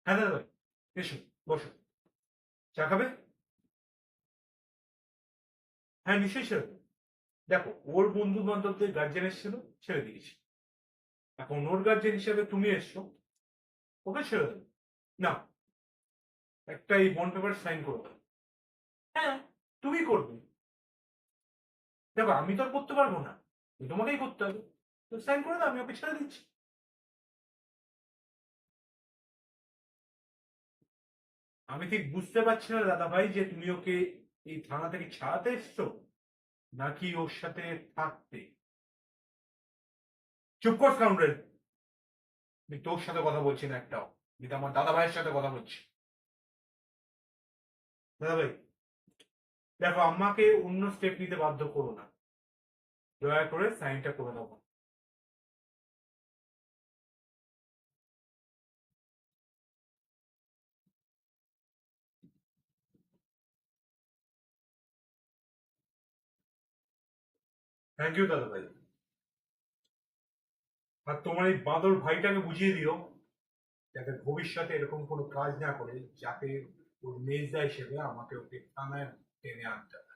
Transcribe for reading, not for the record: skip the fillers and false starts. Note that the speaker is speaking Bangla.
হ্যাঁ দাদা ভাই, এসো, বসো। চা খাবে? হ্যাঁ নিশ্চয়ই ছেড়ে দেবো। দেখো, ওর বন্ধু বান্ধবদের গার্জেন এসেছিল, ছেড়ে দিয়েছি। এখন ওর গার্জেন হিসেবে তুমি এসছো, ওকে ছেড়ে দেবো না। একটা এই বন্ড পেপার সাইন করে দাও। হ্যাঁ, তুমি করবে। দেখো, আমি তো আর করতে পারবো না, তোমাকেই করতে হবে। তো সাইন করে দাও, আমি ওকে ছেড়ে দিচ্ছি। আমি ঠিক বুঝতে পারছি না দাদা ভাই, যে তুমি ওকে এই থানা থেকে ছাড়াতে এসছো নাকি ওর সাথে থাকতে। চুপ কর স্কাউন্ডার। আমি তোর সাথে কথা বলছি না একটাও, আমি তো আমার দাদা ভাইয়ের সাথে কথা বলছি। দাদা ভাই, দেখো, আমাকে অন্য স্টেপ নিতে বাধ্য করো না, দয়া করে সাইনটা করে দাও। থ্যাংক ইউ দাদা ভাই। আর তোমার এই বাঁদর ভাইটাকে বুঝিয়ে দিও, যাতে ভবিষ্যতে এরকম কোনো কাজ না করে, যাতে ওর মেজদা হিসেবে আমাকে ওকে থানায় টেনে আনতে হয়।